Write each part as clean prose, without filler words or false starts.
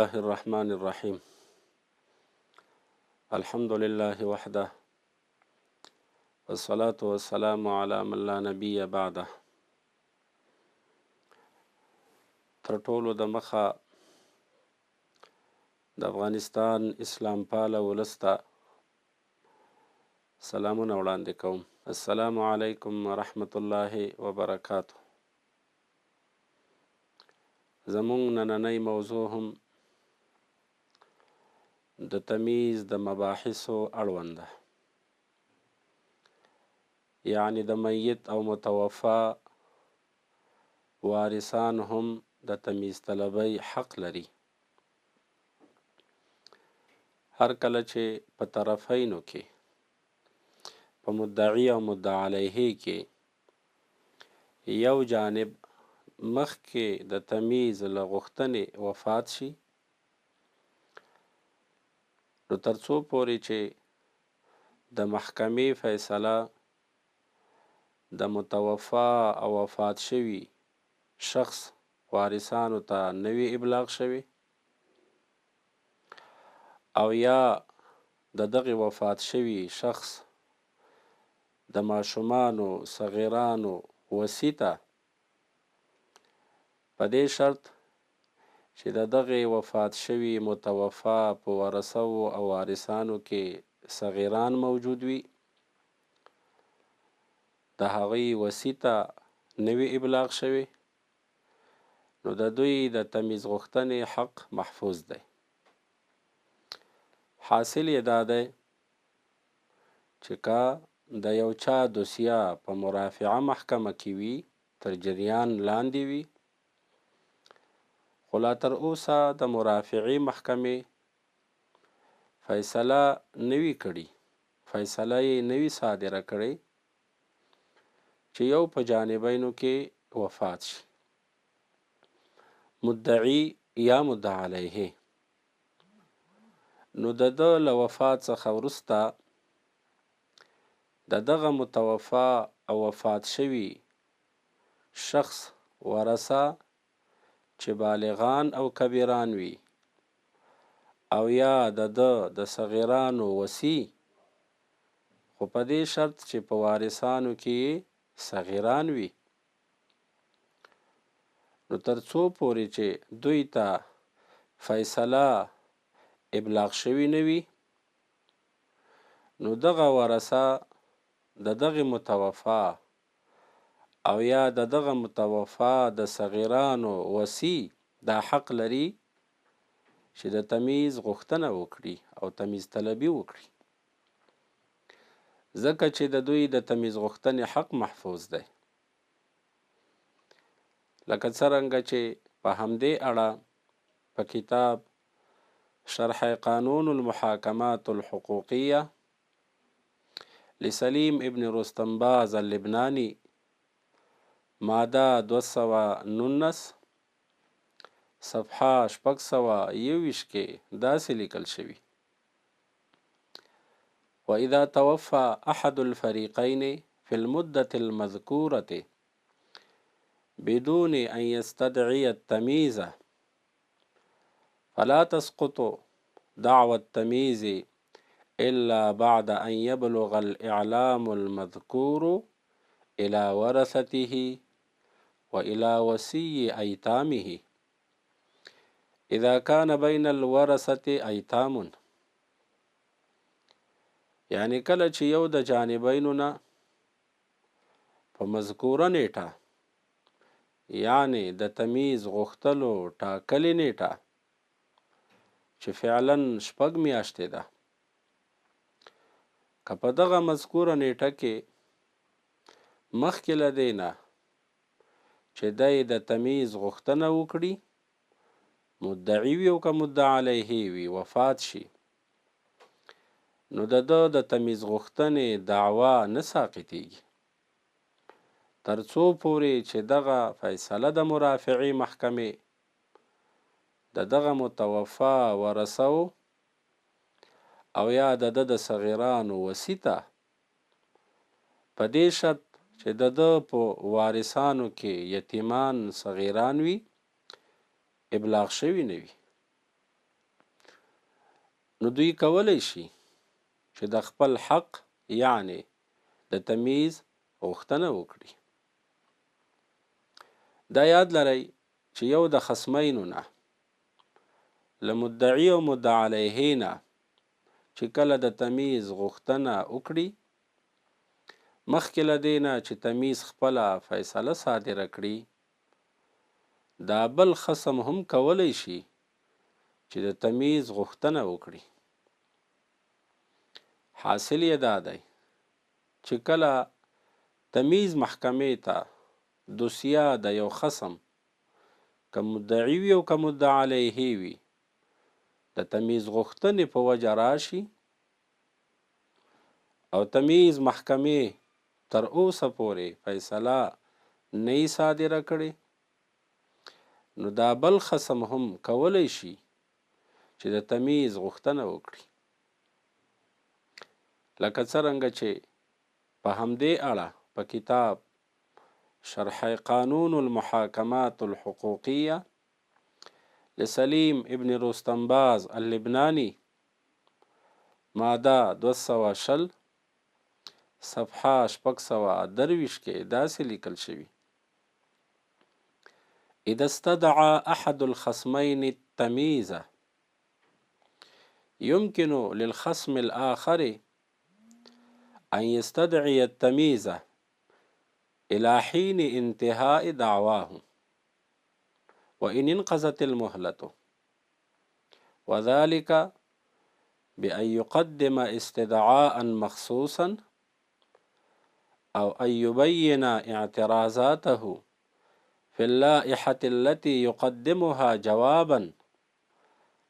الله الرحمن الرحيم. الحمد لله وحده والصلاة والسلام على من لا نبي بعده. تر ټولو د مخه د افغانستان اسلام پاله ولس ته سلامونه وړاندې کوم. السلام علیکم ورحمة الله وبرکاته. زمونږ نننۍ موضوع هم د تمیز د مباحثو اړوند ده، یعنی د میت او متوفا وارثان هم د تمیز طلبۍ حق لري. هر کله چې په طرفینو کې، په مدعی او مدعا علیه کې یو جانب مخکې د تمیز له غوښتنې وفات شي، نو تر څو پورې چې د محکمې فیصله د متوفا او وفات شوي شخص وارثانو ته نه وي ابلاغ شوی، او یا د دغه وفات شوي شخص د ماشومانو صغیرانو وصي ته په دې شرط چې د دغه وفات شوي متوفا په ورثو او وارثانو کې صغیران موجود وي، د هغوی وصي ته نه وي ابلاغ شوی، نو د دوی د تمیز غوښتنې حق محفوظ دی. حاصل یې دا دی چې که د یو چا دوسیه په مرافعه محکمه کې وي، تر جریان لاندې وي، خو لا تر اوسه د مرافعې محکمې فیصله نه وي کړې، فیصله یې نه وي صادره کړې چې یو په جانبینو کې وفات شي، مدعی یا مدعا علیه، نو د ده له وفات څخه وروسته د دغه متوفا او وفات شوي شخص ورثه چې بالغان او کبیران وي، او یا د ده د صغیرانو وصي، خو په دې شرط چې په وارثانو کې صغیران وي، نو تر څو پورې چې دوی ته فیصله ابلاغ شوی نه وي، نو دغه ورثه د دغه متوفا او یا د دغه متوفا د صغیرانو وصي دا حق لري چې د تمیز غوښتنه وکړي او تمیز طلبي وکړي، ځکه چې د دوی د تمیز غوښتنې حق محفوظ دی. لکه څرنګه چې په همدې اړه په کتاب شرح قانون المحاکمات الحقوقیه لسلیم ابن رستنباز اللبنانی ماده 219 صفحه 621 کې داسې لیکل شوي: وإذا توفى أحد الفريقين في المدة المذكورة بدون أن يستدعي التمييز فلا تسقط دعوى التمييز إلا بعد أن يبلغ الإعلام المذكور إلى ورثته وإلى وصي أيتامه إذا كان بين الورثة أيتام. یعنی کله چې یو د جانبینو نه په مذکوره نیټه، یعنی د تمیز غوښتلو ټاکلې نیټه چې فعلا 6 میاشتې ده، که په دغه مذکوره نیټه کې مخکې له دې نه چې دی د تمیز غوښتنه وکړي، مدعی وي او که مدعا علیه وي، وفات شي، نو د ده د تمیز غوښتنې دعوا نه ساقطیږي تر څو پورې چې دغه فیصله د مرافعې محکمې د دغه متوفا ورثو او یا د ده د صغیرانو وصي ته په دې شرط چې د ده په وارثانو کې یتیمان صغیران وي ابلاغ شوي نه وي. نو دوی کولی شي چې د خپل حق یعنی د تمیز غوښتنه وکړي. دا یاد لرئ چې یو د خصمینو نه له مدعي او مدعا علیه نه چې کله د تمیز غوښتنه وکړي، مخکې له دې نه چې تمیز خپله فیصله صادره کړي، دا بل خصم هم کولی شي چې د تمیز غوښتنه وکړي. حاصل یې دا دی چې کله تمیز محکمې ته دوسیه د یو خصم که مدعي وي او که مدعا علیه وي د تمیز غوښتنې په وجه راشي او تمیز محکمې تر اوسه پورې فیصله نه یې صادره کړې، نو دا بل خصم هم کولی شي چې د تمیز غوښتنه وکړي. لکه څرنګه چې په همدې اړه په کتاب شرح قانون المحاکمات الحقوقیه لسلیم ابن رستنباز اللبنانی ماده 220 صفحه 623 کې داسې لیکل شوي: اذا استدعى احد الخصمين التمييز يمكن للخصم الآخر أن يستدعي التمييز إلى حين انتهاء دعواه وإن انقضت المهلة، وذلك بأن يقدم استدعاء مخصوصا أو أن يبين اعتراضاته في اللائحة التي يقدمها جوابا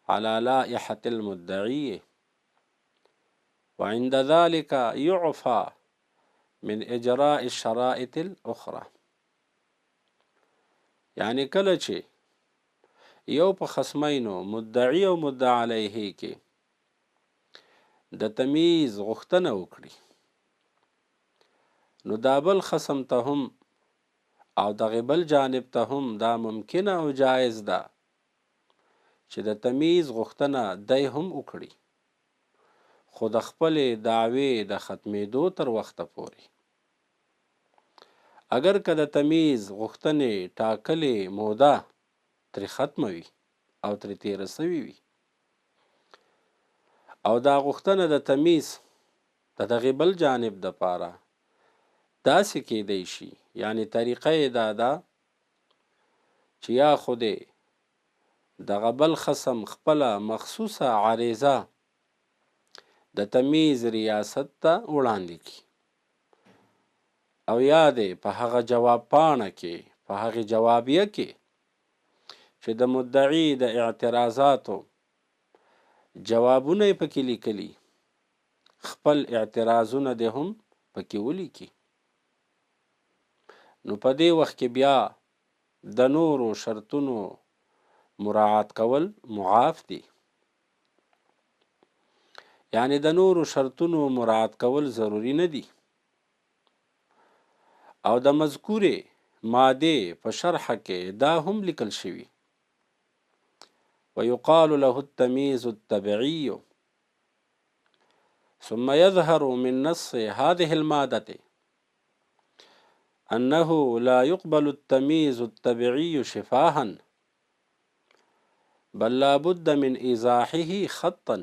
على لائحة المدعي، وعند ذلك يعفى من اجراء الشرائط الاخرى. یعنی کله چې یو په خصمینو مدعي او مدعا علیه کې د تمیز غوښتنه وکړي، نو دا بل خصم ته هم او دغه بل جانب ته هم دا ممکنه او جایز ده چې د تمیز غوښتنه دی هم وکړي، خو د خپلې دعوې د ختمېدو تر وخته پورې. اگر که د تمیز غوښتنې ټاکلې موده ترې ختمه وي او ترې تېره سوې وي او دا غوښتنه د تمیز د دغې بل جانب دپاره داسې کیدی شي، یعنی طریقه یې دا ده چې یا خو دې دغه بل خصم خپله مخصوصه عریضه د تمیز ریاست ته وړاندې کړي او یا دې په هغه جواب پاڼه کې په هغې جوابیه کې چې د مدعي د اعتراضاتو جوابونه یې پکې لیکلي خپل اعتراضونه دې هم پکې ولیکي. نو په دې وخت کې بیا د نورو شرطونو مراعات کول معاف دي، یعنی د نورو شرطونو مراعات کول ضروری نه دي. او د مذکورې مادې په شرحه کې دا هم لیکل شوي: ويقال له التمييز التبعي. ثم يظهر من نص هذه المادة أنه لا يقبل التمييز التبعي شفاها، بل لا بد من إيضاحه خطا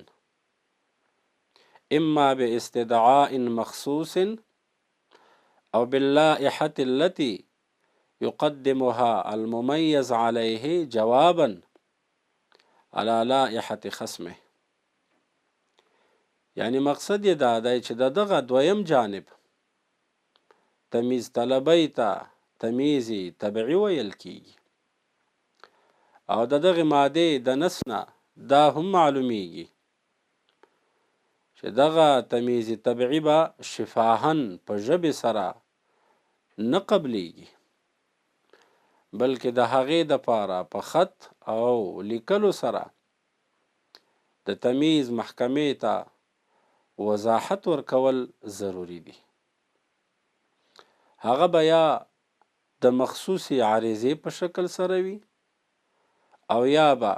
إما باستدعاء مخصوص أو باللائحة التي يقدمها المميز عليه جوابا على لائحة خصمه. یعنی مقصد یې دا دی چې دغه دویم جانب تمیز طلبۍ ته تمیز طبعي ویل کیږي او دغه مادې د نص نه دا هم معلومیږي چې دغه تمیز طبعي به شفاهن په ژبې سره نه قبلیږي، بلکې د هغې دپاره په خط او لیکلو سره د تمیز محکمې ته وضاحت ورکول ضروری دي. هغه به یا د مخصوصې عریضې په شکل سره وي او یا به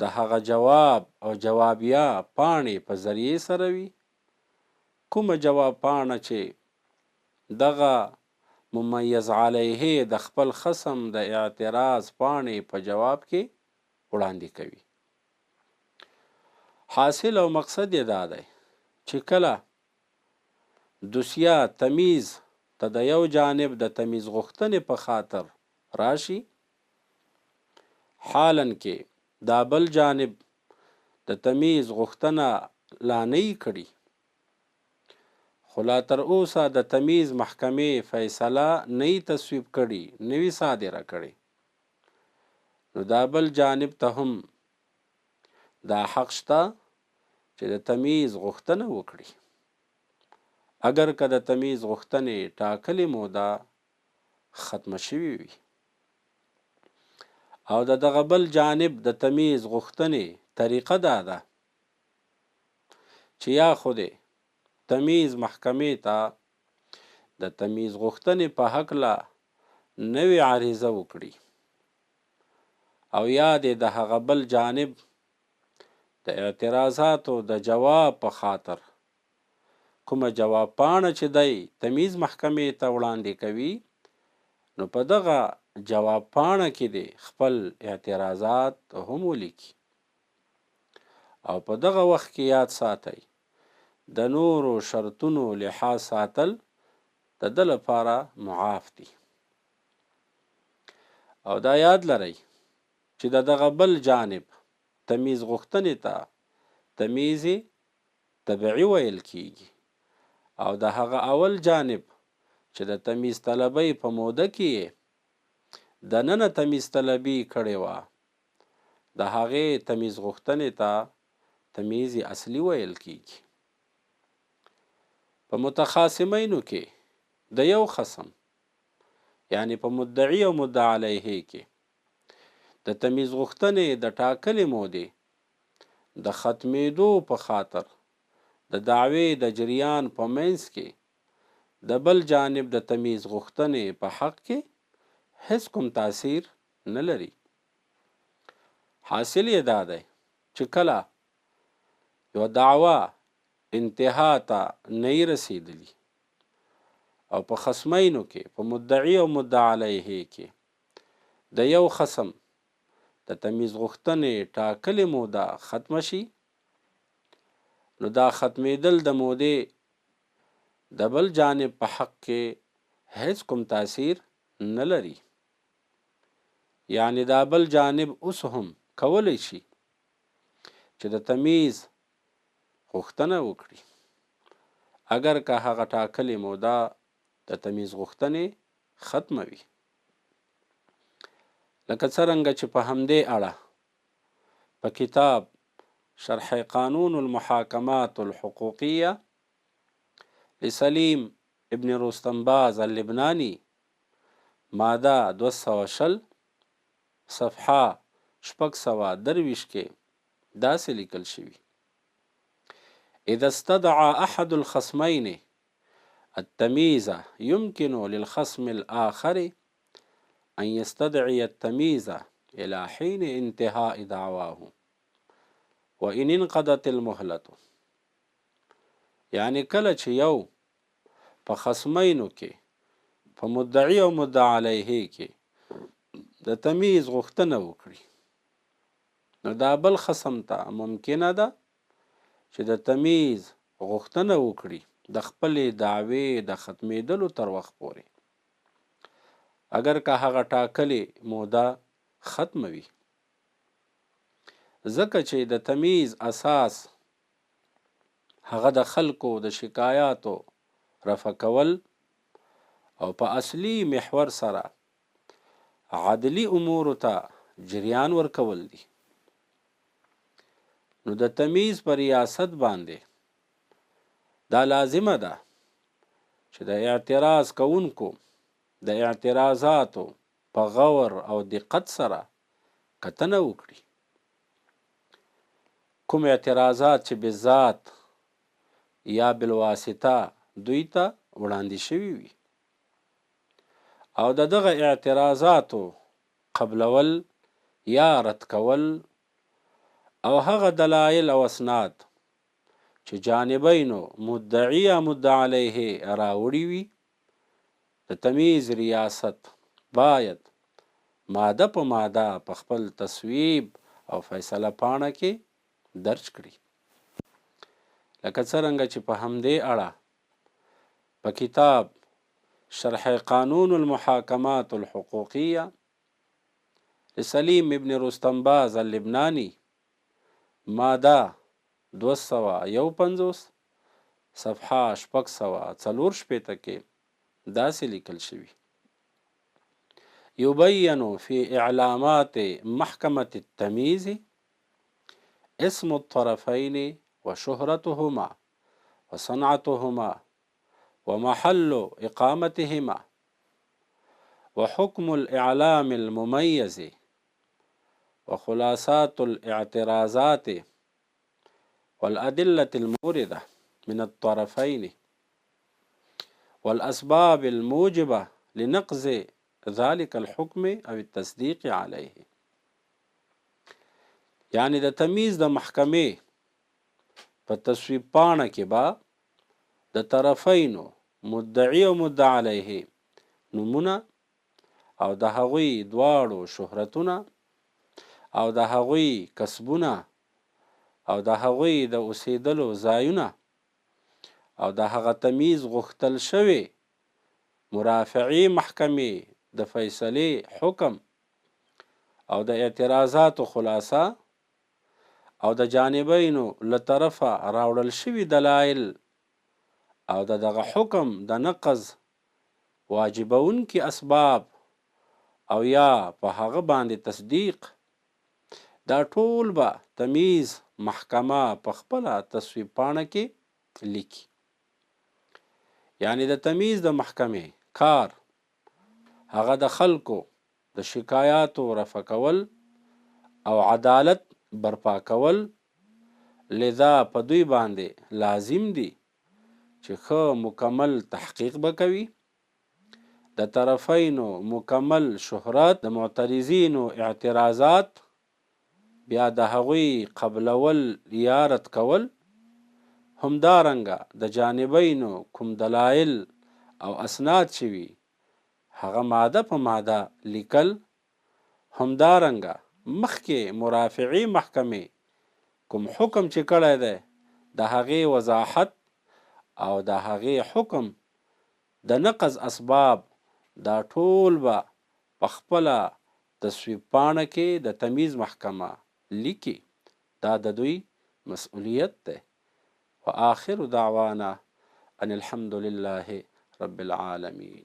د هغه جواب او جوابیه پاڼې په ذریعې سره وي. کومه جواب پاڼه چې دغه ممیز علیه د خپل خصم د اعتراض پاڼې په جواب کې وړاندې کوي. حاصل او مقصد یې دا دی چې کله دوسیه تمیز ته د یو جانب د تمیز غوښتنې په خاطر راشي، حالاً کې دا بل جانب د تمیز غوښتنه لا نه یې کړي، خو لا تر اوسه د تمیز محکمې فیصله نه یې تصویب کړي، نه وي صادره کړې، نو دا بل جانب ته هم دا حق شته چې د تمیز غوښتنه وکړي، اگر که د تمیز غوښتنې ټاکلې موده ختمه شوې وي. او د دغه بل جانب د تمیز غوښتنې طریقه دا ده چې یا خو دې تمیز محکمې ته د تمیز غوښتنې په هکله نوې عریضه وکړي، او یا دې د هغه بل جانب د اعتراضاتو د جواب په خاطر کومه جواب پاڼه چې دی تمیز محکمې ته وړاندې کوي، نو په دغه جواب پاڼه کې دی خپل اعتراضات هم ولیکي. او په دغه وخت کې یاد ساتئ د نورو شرطونو لحاظ ساتل د ده لپاره معاف دي. او دا یاد لرئ چې د دغه بل جانب تمیز غوښتنې ته تمیز طبیعي ویل کیږي، او د هغه اول جانب چې د تمیز طلبۍ په موده کې دننه تمیز طلبي کړې وه، د هغې تمیز غوښتنې ته تمیز اصلي ویل کیږي. په متخاصمینو کې د یو خصم یعنی په مدعي او مدعا علیه کې د تمیز غوښتنې د ټاکلې مودې د ختمېدو په خاطر د دعوې د جریان په منځ کې د بل جانب د تمیز غوښتنې په حق کې هیڅ کوم تاثیر نه لري. حاصل یې دا دی چې کله یو دعوه انتها ته نه یې رسېدلي او په خصمینو کې په مدعي او مدعا علیه کې د یو خصم د تمیز غوښتنې ټاکلې موده ختمه شي، نو دا ختمېدل د مودې د بل جانب په حق کې هیڅ کوم تاثیر نه لري. یعنی دا بل جانب اوس هم کولی شي چې د تمیز غوښتنه وکړي، اگر که هغه ټاکلې موده د تمیز غوښتنې ختمه وي. لکه څرنګه چې په همدې اړه په کتاب شرح قانون المحاکمات الحقوقیه لسلیم ابن رستنباز اللبنانی ماده 220 صفحه 623 کې داسې لیکل شوي: اذا استدعى احد الخصمين التمييز يمكن للخصم الآخر أن يستدعي التمييز إلى حين انتهاء دعواه وإن انقضت المهلة. یعنی کله چې یو په خصمینو کې په مدعي او مدعا علیه کې د تمیز غوښتنه وکړي، نو دا بل خصم ته ممکنه ده چې د تمیز غوښتنه وکړي د خپلې دعوې د ختمېدلو تر وخت پورې، اگر که هغه ټاکلې موده ختمه وي. ځکه چې د تمیز اساس هغه د خلکو د شکایاتو رفع کول او په اصلي محور سره عدلی امورو ته جریان ورکول دي. نو د تمیز پر ریاست باندې دا لازمه ده چې د اعتراض کوونکو د اعتراضاتو په غور او دقت سره کتنه وکړي. کوم اعتراضات چې بذات یا بالواسطه دوی ته وړاندې شوي وي، او د دغه اعتراضاتو قبلول یا رد کول او هغه دلایل او اسناد چې جانبینو مدعی یا مدعا علیه راوړي وي د تمیز ریاست باید ماده په ماده په خپل تصویب او فیصله پاڼه کې درج کړي، لکه څرنګه چې په همدې اړه په کتاب شرح قانون المحاکمات الحقوقیه سلیم ابن رستم باز اللبنانی ماده 251 صفحه 644 کې داسې لیکل شوي: يبين في إعلامات محكمة التمييز اسم الطرفين وشهرتهما وصنعتهما ومحل إقامتهما وحكم الإعلام المميز وخلاصات الاعتراضات والأدلة الموردة من الطرفين والأسباب الموجبة لنقض ذلك الحكم او التصديق عليه. یعنی د تمیز د محکمې په تصویب پاڼه کې به د طرفینو مدعی او مدعا علیه نومونه او د هغوی دواړو شهرتونه او د هغوی کسبونه او د هغوی د اوسېدلو ځایونه او د هغه تمیز غوښتل شوی مرافعی محکمې د فیصلې حکم او د اعتراضاتو خلاصه او د جانبینو له طرفه راوړل شوي دلایل او د دغه حکم د نقض واجبونکي اسباب او یا په هغه باندې تصدیق، دا ټول به تمیز محکمه په خپله تصویب پاڼه کې لیکي. یعنی د تمیز د محکمې کار هغه د خلکو د شکایاتو رفع کول او عدالت برپا کول، لذا په دوی باندې لازم دي چې ښه مکمل تحقیق به کوي، د طرفینو مکمل شهرت، د معترضینو اعتراضات، بیا د هغوی قبلول یا رد کول، همدارنګه د جانبینو کوم دلایل او اسناد چې وي هغه ماده په ماده لیکل، همدارنګه مخکې مرافعی محکمې کوم حکم چې کړی دی د هغې وضاحت او د هغې حکم د نقض اسباب، دا ټول به په خپله تصویب پاڼه کې د تمیز محکمه لیکي. دا د دوی مسؤلیت دی. وآخر دعوانا ان الحمد لله رب العالمين.